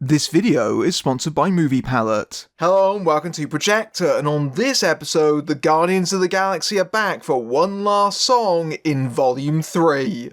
This video is sponsored by Movie Palette. Hello and welcome to Projector, and on this episode, the Guardians of the Galaxy are back for one last song in Volume 3.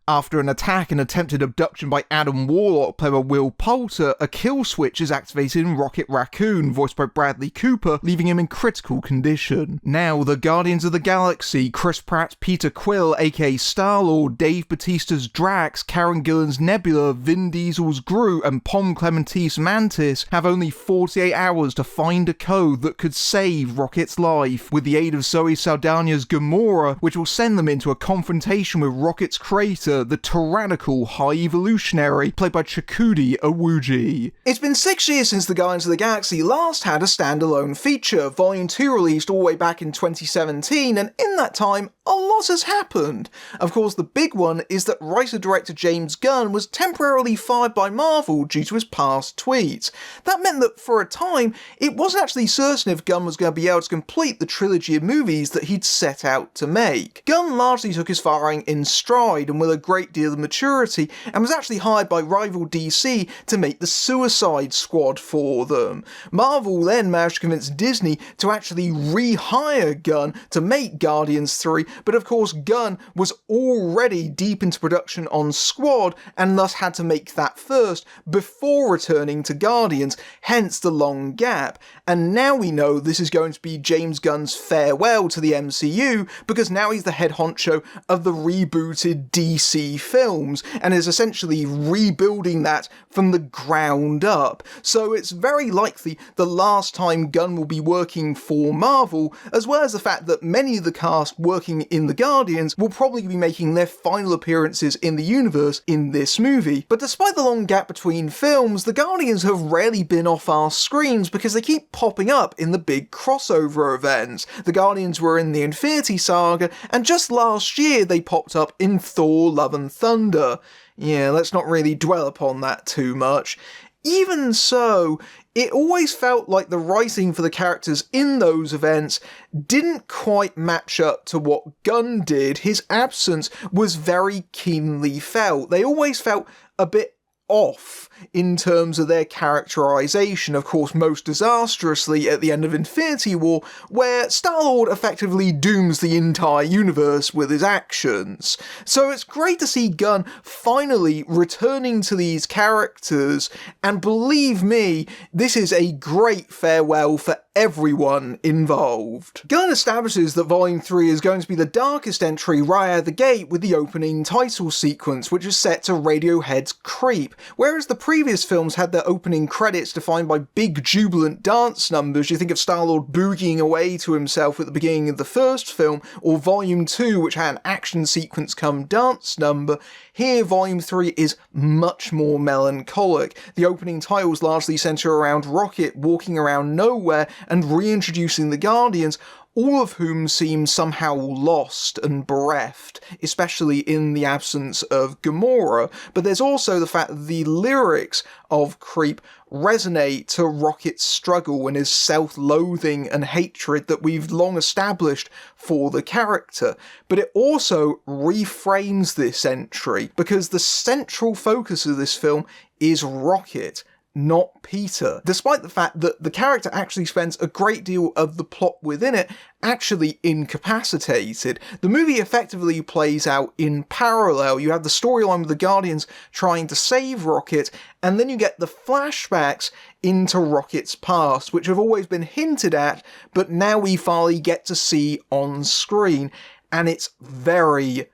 After an attack and attempted abduction by Adam Warlock, played by Will Poulter, a kill switch is activated in Rocket Raccoon, voiced by Bradley Cooper, leaving him in critical condition. Now, the Guardians of the Galaxy, Chris Pratt's Peter Quill, aka Star-Lord, Dave Bautista's Drax, Karen Gillan's Nebula, Vin Diesel's Groot, and Pom Clementine's Mantis, have only 48 hours to find a code that could save Rocket's life, with the aid of Zoe Saldana's Gamora, which will send them into a confrontation with Rocket's creator, the tyrannical High Evolutionary, played by Chakudi Awuji. It's been 6 years since the Guardians of the Galaxy last had a standalone feature. Volume 2 released all the way back in 2017, and in that time, a lot has happened. Of course, the big one is that writer-director James Gunn was temporarily fired by Marvel due to his past tweets. That meant that for a time, it wasn't actually certain if Gunn was going to be able to complete the trilogy of movies that he'd set out to make. Gunn largely took his firing in stride and with a great deal of maturity, and was actually hired by rival DC to make the Suicide Squad for them. Marvel then managed to convince Disney to actually rehire Gunn to make Guardians 3, but of course Gunn was already deep into production on Squad and thus had to make that first before returning to Guardians, hence the long gap. And now we know this is going to be James Gunn's farewell to the MCU, because now he's the head honcho of the rebooted DC films and is essentially rebuilding that from the ground up. So it's very likely the last time Gunn will be working for Marvel, as well as the fact that many of the cast working in the Guardians will probably be making their final appearances in the universe in this movie. But despite the long gap between films, the Guardians have rarely been off our screens because they keep popping up in the big crossover events. The Guardians were in the Infinity Saga, and just last year they popped up in Thor: Love and Thunder. Yeah, let's not really dwell upon that too much. Even so, it always felt like the writing for the characters in those events didn't quite match up to what Gunn did. His absence was very keenly felt. They always felt a bit off in terms of their characterization, of course most disastrously at the end of Infinity War, where Star-Lord effectively dooms the entire universe with his actions. So it's great to see Gunn finally returning to these characters, and believe me, this is a great farewell for everyone involved. Gunn establishes that Volume 3 is going to be the darkest entry right out of the gate with the opening title sequence, which is set to Radiohead's Creep. Whereas the previous films had their opening credits defined by big jubilant dance numbers, you think of Star-Lord boogieing away to himself at the beginning of the first film, or Volume 2, which had an action sequence come dance number, here Volume 3 is much more melancholic. The opening titles largely centre around Rocket walking around nowhere and reintroducing the Guardians, all of whom seem somehow lost and bereft, especially in the absence of Gamora. But there's also the fact that the lyrics of Creep resonate to Rocket's struggle and his self-loathing and hatred that we've long established for the character. But it also reframes this entry, because the central focus of this film is Rocket, not Peter, despite the fact that the character actually spends a great deal of the plot within it actually incapacitated. The movie effectively plays out in parallel. You have the storyline with the Guardians trying to save Rocket, and then you get the flashbacks into Rocket's past, which have always been hinted at, but now we finally get to see on screen, and it's very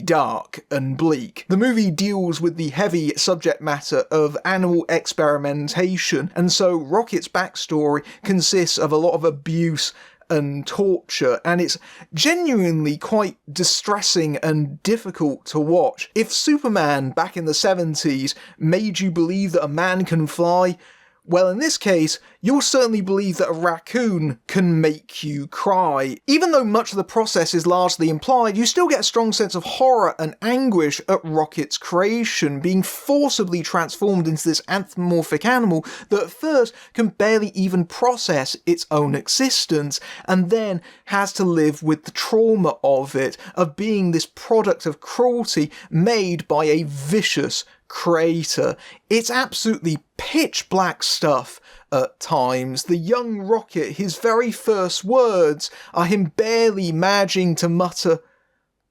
dark and bleak. The movie deals with the heavy subject matter of animal experimentation, and so Rocket's backstory consists of a lot of abuse and torture, and it's genuinely quite distressing and difficult to watch. If Superman back in the 70s made you believe that a man can fly, Well, in this case, you'll certainly believe that a raccoon can make you cry. Even though much of the process is largely implied, you still get a strong sense of horror and anguish at Rocket's creation, being forcibly transformed into this anthropomorphic animal that at first can barely even process its own existence, and then has to live with the trauma of it, of being this product of cruelty made by a vicious creator. It's absolutely pitch black stuff at times. The young Rocket, his very first words are him barely managing to mutter,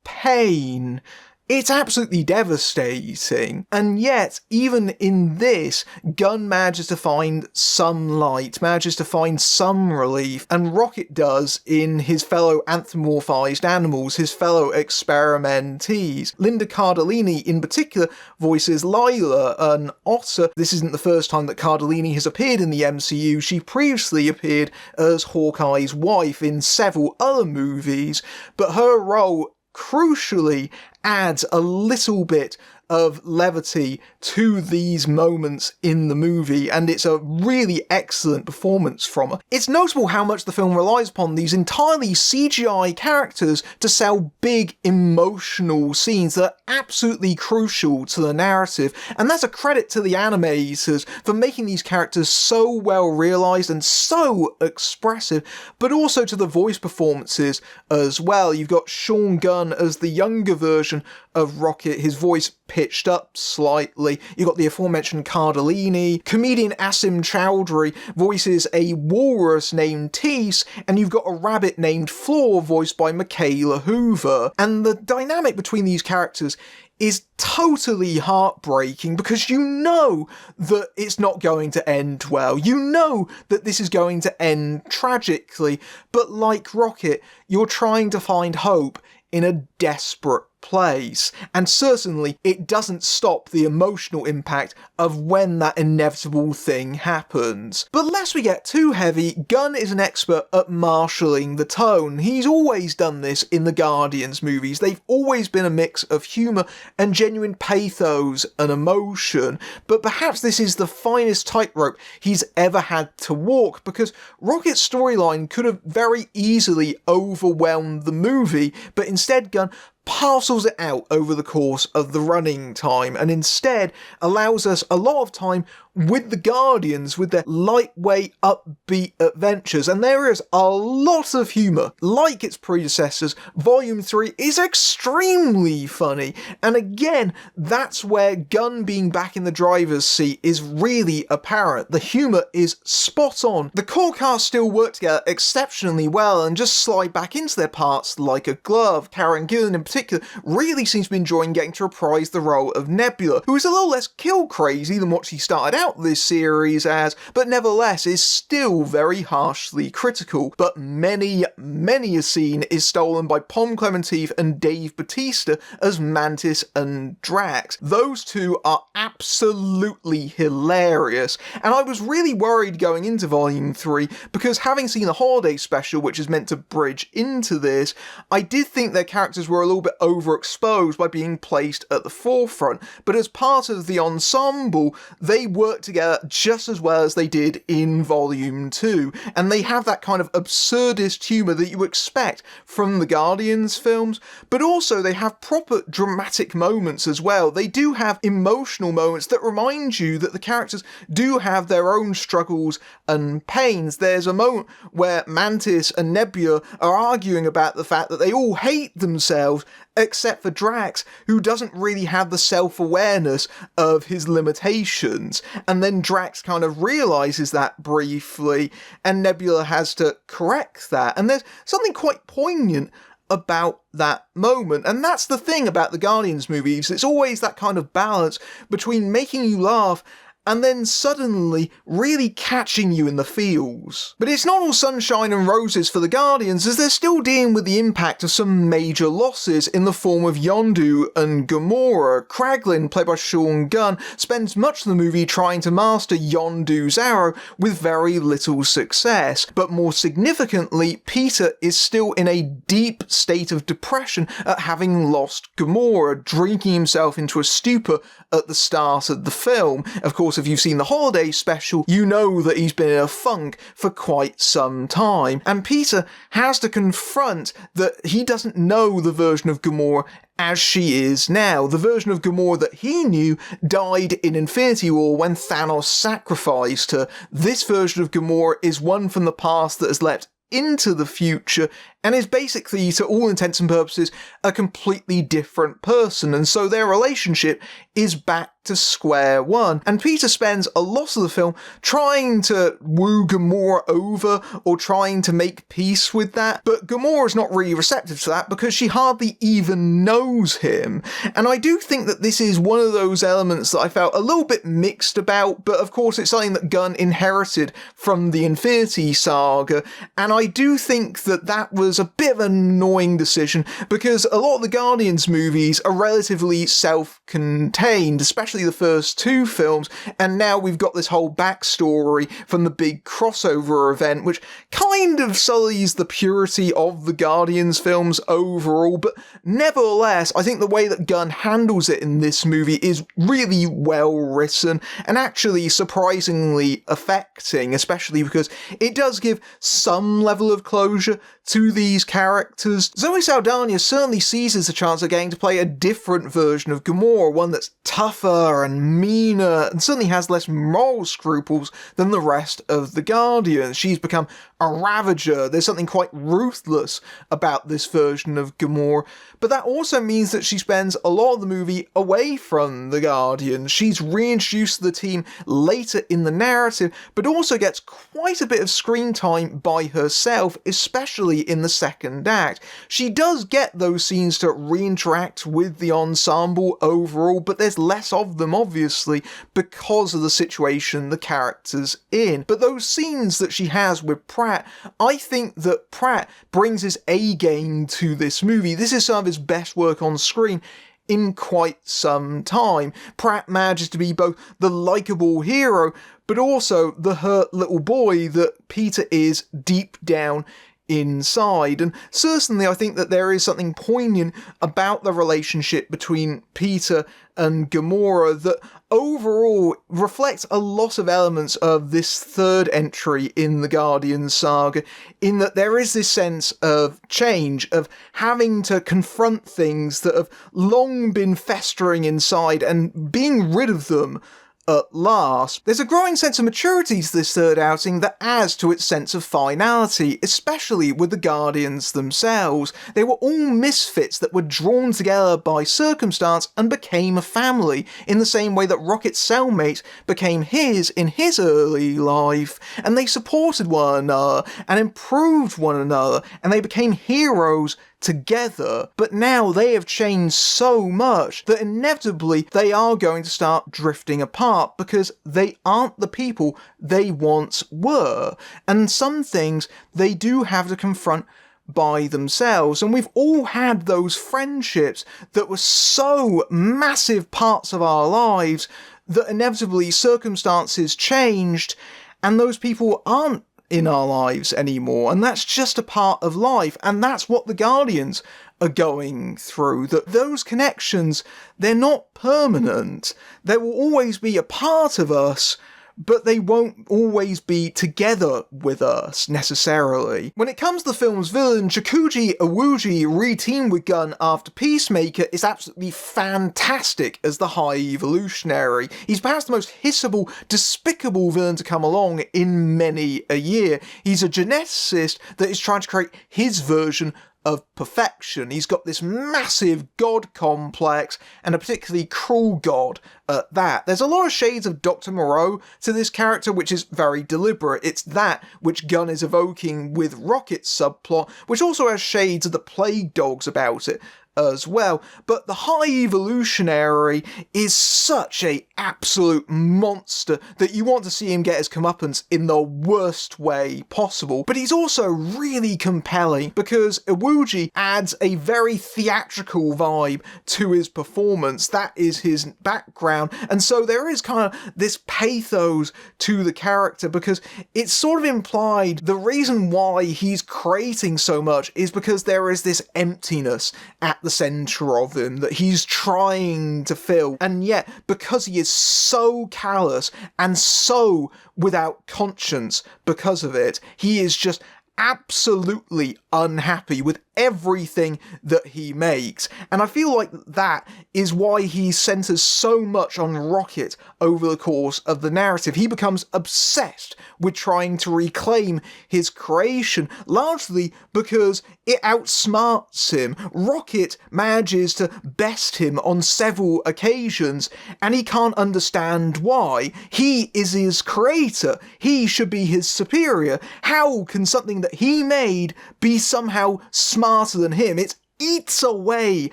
"pain." It's absolutely devastating, and yet, even in this, Gunn manages to find some light, manages to find some relief, and Rocket does in his fellow anthropomorphized animals, his fellow experimentees. Linda Cardellini, in particular, voices Lila, an otter. This isn't the first time that Cardellini has appeared in the MCU. She previously appeared as Hawkeye's wife in several other movies, but her role, crucially, adds a little bit of levity to these moments in the movie, and it's a really excellent performance from her. It's notable how much the film relies upon these entirely CGI characters to sell big emotional scenes that are absolutely crucial to the narrative, and that's a credit to the animators for making these characters so well realised and so expressive, but also to the voice performances as well. You've got Sean Gunn as the younger version of Rocket, his voice pitched up slightly. You've got the aforementioned Cardellini. Comedian Asim Chowdhury voices a walrus named Tease, and you've got a rabbit named Floor voiced by Michaela Hoover. And the dynamic between these characters is totally heartbreaking because you know that it's not going to end well. You know that this is going to end tragically, but like Rocket, you're trying to find hope in a desperate place, and certainly it doesn't stop the emotional impact of when that inevitable thing happens. But lest we get too heavy, Gunn is an expert at marshalling the tone. He's always done this in the Guardians movies. They've always been a mix of humour and genuine pathos and emotion, but perhaps this is the finest tightrope he's ever had to walk, because Rocket's storyline could have very easily overwhelmed the movie, but instead Gunn parcels it out over the course of the running time, and instead allows us a lot of time with the Guardians, with their lightweight, upbeat adventures, and there is a lot of humour. Like its predecessors, Volume 3 is extremely funny, and again, that's where Gunn being back in the driver's seat is really apparent. The humour is spot on. The core cast still work together exceptionally well and just slide back into their parts like a glove. Karen Gillan in particular really seems to be enjoying getting to reprise the role of Nebula, who is a little less kill crazy than what she started out this series as, but nevertheless is still very harshly critical. But many a scene is stolen by Pom Klementif and Dave Bautista as Mantis and Drax. Those two are absolutely hilarious, and I was really worried going into Volume 3 because, having seen the holiday special, which is meant to bridge into this, I did think their characters were a little bit overexposed by being placed at the forefront, but as part of the ensemble, they work together just as well as they did in Volume 2, and they have that kind of absurdist humour that you expect from the Guardians films, but also they have proper dramatic moments as well. They do have emotional moments that remind you that the characters do have their own struggles and pains. There's a moment where Mantis and Nebula are arguing about the fact that they all hate themselves except for Drax, who doesn't really have the self-awareness of his limitations. And then Drax kind of realises that briefly, and Nebula has to correct that. And there's something quite poignant about that moment. And that's the thing about the Guardians movies. It's always that kind of balance between making you laugh and then suddenly really catching you in the feels. But it's not all sunshine and roses for the Guardians, as they're still dealing with the impact of some major losses in the form of Yondu and Gamora. Kraglin, played by Sean Gunn, spends much of the movie trying to master Yondu's arrow with very little success. But more significantly, Peter is still in a deep state of depression at having lost Gamora, drinking himself into a stupor at the start of the film. Of course, course, if you've seen the holiday special, you know that he's been in a funk for quite some time. And Peter has to confront that he doesn't know the version of Gamora as she is now. The version of Gamora that he knew died in Infinity War when Thanos sacrificed her. This version of Gamora is one from the past that has leapt into the future and is basically, to all intents and purposes, a completely different person, and so their relationship is back to square one. And Peter spends a lot of the film trying to woo Gamora over or trying to make peace with that, but Gamora's not really receptive to that because she hardly even knows him. And I do think that this is one of those elements that I felt a little bit mixed about, but of course it's something that Gunn inherited from the Infinity Saga, and I do think that that was a bit of an annoying decision because a lot of the Guardians movies are relatively self-contained, especially the first two films, and now we've got this whole backstory from the big crossover event, which kind of sullies the purity of the Guardians films overall, but nevertheless, I think the way that Gunn handles it in this movie is really well written and actually surprisingly affecting, especially because it does give some level of closure to these characters. Zoe Saldana certainly seizes the chance of getting to play a different version of Gamora, one that's tougher and meaner, and certainly has less moral scruples than the rest of the Guardians. She's become a Ravager. There's something quite ruthless about this version of Gamora, but that also means that she spends a lot of the movie away from the Guardians. She's reintroduced to the team later in the narrative, but also gets quite a bit of screen time by herself, especially in the second act. She does get those scenes to re-interact with the ensemble overall, but there's less of them, obviously, because of the situation the character's in. But those scenes that she has with Pratt, I think that Pratt brings his A-game to this movie. This is some of his best work on screen in quite some time. Pratt manages to be both the likeable hero, but also the hurt little boy that Peter is deep down inside. And certainly I think that there is something poignant about the relationship between Peter and Gamora that overall reflects a lot of elements of this third entry in the Guardians saga, in that there is this sense of change, of having to confront things that have long been festering inside and being rid of them at last. There's a growing sense of maturity to this third outing that adds to its sense of finality, especially with the Guardians themselves. They were all misfits that were drawn together by circumstance and became a family, in the same way that Rocket's cellmate became his in his early life, and they supported one another and improved one another, and they became heroes together. But now they have changed so much that inevitably they are going to start drifting apart because they aren't the people they once were, and some things they do have to confront by themselves. And we've all had those friendships that were so massive parts of our lives that inevitably circumstances changed and those people aren't in our lives anymore, and that's just a part of life, and that's what the Guardians are going through. That those connections, they're not permanent. They will always be a part of us, but they won't always be together with us, necessarily. When it comes to the film's villain, Chikuji Iwuji, re-teamed with Gunn after Peacemaker, is absolutely fantastic as the High Evolutionary. He's perhaps the most hissable, despicable villain to come along in many a year. He's a geneticist that is trying to create his version of perfection. He's got this massive god complex, and a particularly cruel god at that. There's a lot of shades of Dr. Moreau to this character, which is very deliberate. It's that which Gunn is evoking with Rocket's subplot, which also has shades of the Plague Dogs about it as well. But the High Evolutionary is such a absolute monster that you want to see him get his comeuppance in the worst way possible. But he's also really compelling because Iwuji adds a very theatrical vibe to his performance. That is his background, and so there is kind of this pathos to the character because it's sort of implied the reason why he's creating so much is because there is this emptiness at the centre of him, that he's trying to fill. And yet, because he is so callous and so without conscience because of it, he is just absolutely unhappy with everything that he makes. And I feel like that is why he centres so much on Rocket over the course of the narrative. He becomes obsessed with trying to reclaim his creation, largely because it outsmarts him. Rocket manages to best him on several occasions, and he can't understand why. He is his creator. He should be his superior. How can something that he made be somehow smarter than him? It eats away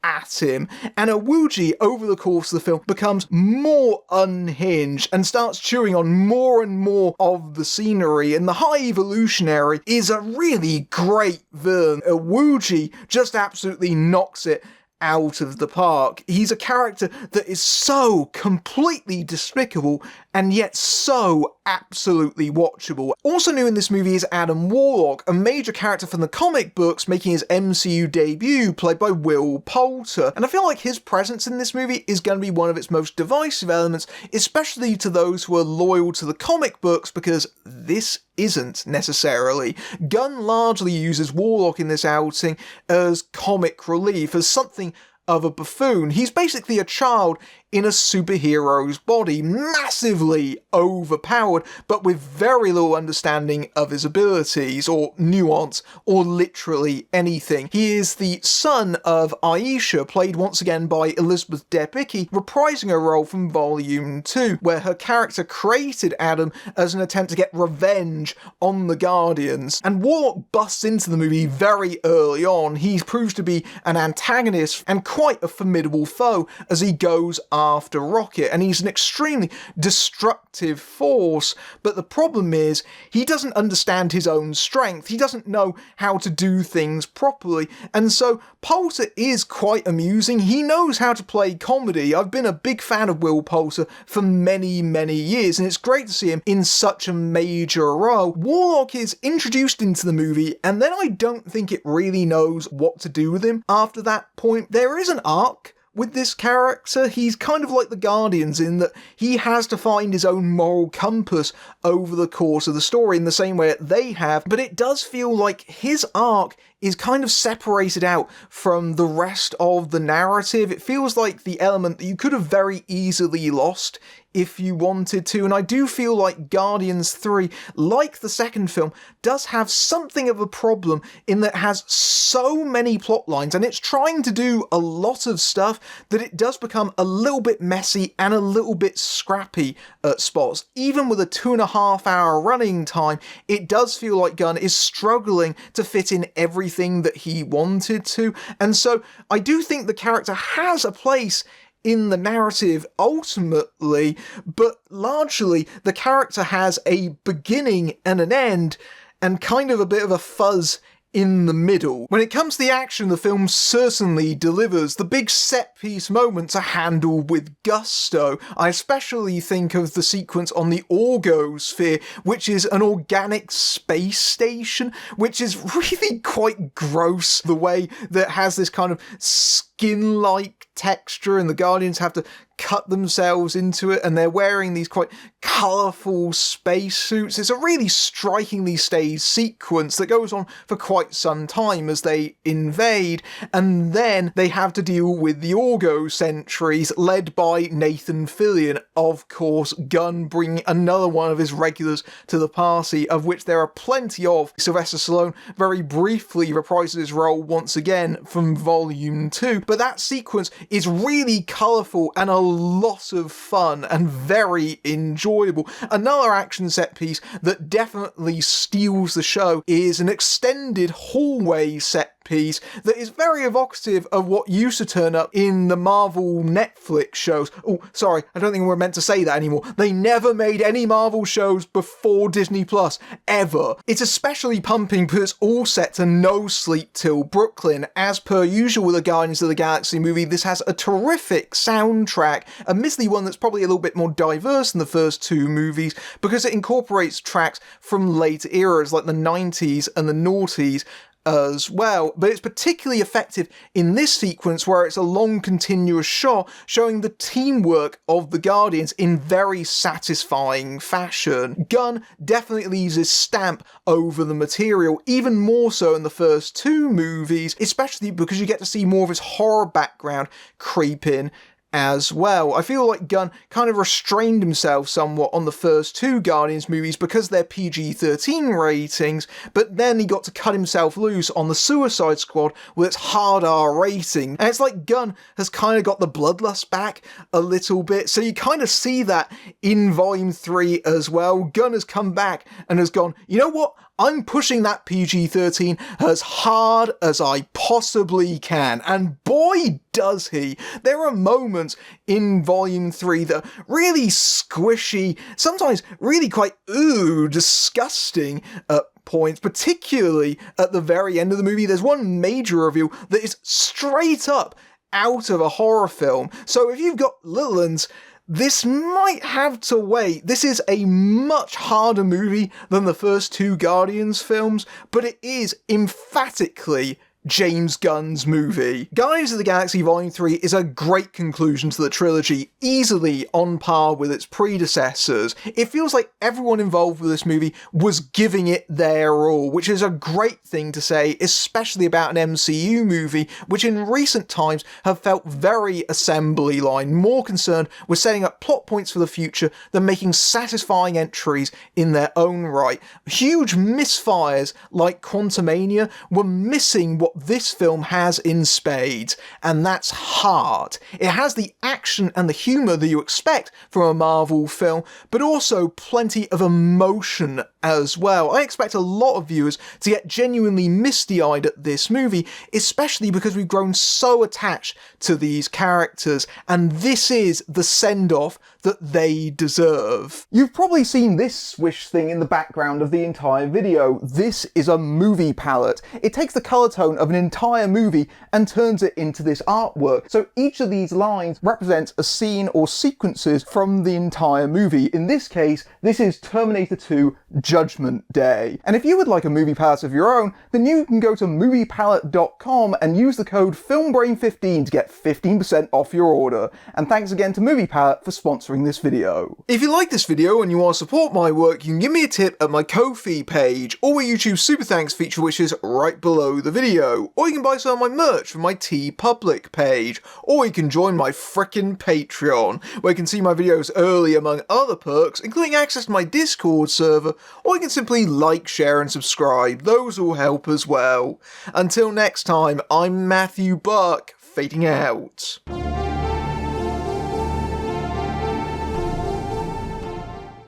at him, and Iwuji, over the course of the film, becomes more unhinged and starts chewing on more and more of the scenery, and the High Evolutionary is a really great villain. Iwuji just absolutely knocks it out of the park. He's a character that is so completely despicable and yet so absolutely watchable. Also new in this movie is Adam Warlock, a major character from the comic books, making his MCU debut, played by Will Poulter. And I feel like his presence in this movie is going to be one of its most divisive elements, especially to those who are loyal to the comic books, because this isn't necessarily. Gunn largely uses Warlock in this outing as comic relief, as something of a buffoon. He's basically a child in a superhero's body, massively overpowered, but with very little understanding of his abilities, or nuance, or literally anything. He is the son of Aisha, played once again by Elizabeth Debicki, reprising her role from Volume 2, where her character created Adam as an attempt to get revenge on the Guardians. And Warlock busts into the movie very early on. He proves to be an antagonist and quite a formidable foe as he goes after Rocket, and he's an extremely destructive force, but the problem is he doesn't understand his own strength. He doesn't know how to do things properly, and so Poulter is quite amusing. He knows how to play comedy. I've been a big fan of Will Poulter for many, many years, and it's great to see him in such a major role. Warlock is introduced into the movie, and then I don't think it really knows what to do with him after that point. There is an arc with this character. He's kind of like the Guardians in that he has to find his own moral compass over the course of the story in the same way that they have, but it does feel like his arc is kind of separated out from the rest of the narrative. It feels like the element that you could have very easily lost if you wanted to, and I do feel like Guardians 3, like the second film, does have something of a problem in that it has so many plot lines, and it's trying to do a lot of stuff that it does become a little bit messy and a little bit scrappy at spots. Even with a 2.5 hour running time, it does feel like Gunn is struggling to fit in everything that he wanted to, and so I do think the character has a place in the narrative ultimately, but largely the character has a beginning and an end, and kind of a bit of a fuzz in the middle. When it comes to the action, the film certainly delivers. The big set-piece moments are handled with gusto. I especially think of the sequence on the Orgosphere, which is an organic space station, which is really quite gross, the way that it has this kind of skin-like texture, and the Guardians have to cut themselves into it, and they're wearing these quite colourful spacesuits. It's a really strikingly staged sequence that goes on for quite some time as they invade, and then they have to deal with the Orgo sentries, led by Nathan Fillion. Of course, Gunn bringing another one of his regulars to the party, of which there are plenty of. Sylvester Stallone very briefly reprises his role once again from Volume 2, but that sequence is really colourful and a lot of fun and very enjoyable. Another action set piece that definitely steals the show is an extended hallway set piece that is very evocative of what used to turn up in the Marvel Netflix shows. Oh, sorry, I don't think we're meant to say that anymore. They never made any Marvel shows before Disney Plus, ever. It's especially pumping because it's all set to No Sleep Till Brooklyn. As per usual with a Guardians of the Galaxy movie, this has a terrific soundtrack, admittedly one that's probably a little bit more diverse than the first two movies, because it incorporates tracks from later eras like the 90s and the noughties, as well, but it's particularly effective in this sequence where it's a long continuous shot showing the teamwork of the Guardians in very satisfying fashion. Gunn definitely leaves his stamp over the material, even more so in the first two movies, especially because you get to see more of his horror background creep in as well. I feel like Gunn kind of restrained himself somewhat on the first two Guardians movies because they're PG-13 ratings, but then he got to cut himself loose on the Suicide Squad with its hard R rating. And it's like Gunn has kind of got the bloodlust back a little bit, so you kind of see that in Volume 3 as well. Gunn has come back and has gone, you know what? I'm pushing that PG-13 as hard as I possibly can, and boy does he. There are moments in Volume 3 that are really squishy, sometimes really quite disgusting at points, particularly at the very end of the movie. There's one major reveal that is straight up out of a horror film, so if you've got little ones, this might have to wait. This is a much harder movie than the first two Guardians films, but it is emphatically James Gunn's movie. Guardians of the Galaxy Volume 3 is a great conclusion to the trilogy, easily on par with its predecessors. It feels like everyone involved with this movie was giving it their all, which is a great thing to say, especially about an MCU movie, which in recent times have felt very assembly line, more concerned with setting up plot points for the future than making satisfying entries in their own right. Huge misfires like Quantumania were missing what this film has in spades, and that's heart. It has the action and the humour that you expect from a Marvel film, but also plenty of emotion as well. I expect a lot of viewers to get genuinely misty-eyed at this movie, especially because we've grown so attached to these characters, and this is the send-off that they deserve. You've probably seen this swish thing in the background of the entire video. This is a movie palette. It takes the colour tone of an entire movie and turns it into this artwork. So each of these lines represents a scene or sequences from the entire movie. In this case, this is Terminator 2 Judgment Day. And if you would like a movie palette of your own, then you can go to moviepalette.com and use the code FILMBRAIN15 to get 15% off your order. And thanks again to Movie Palette for sponsoring this video. If you like this video and you want to support my work, you can give me a tip at my Ko-fi page, or my YouTube Super Thanks feature, which is right below the video. Or you can buy some of my merch from my TeePublic page, or you can join my frickin' Patreon, where you can see my videos early among other perks, including access to my Discord server, or you can simply like, share and subscribe. Those all help as well. Until next time, I'm Matthew Buck, fading out.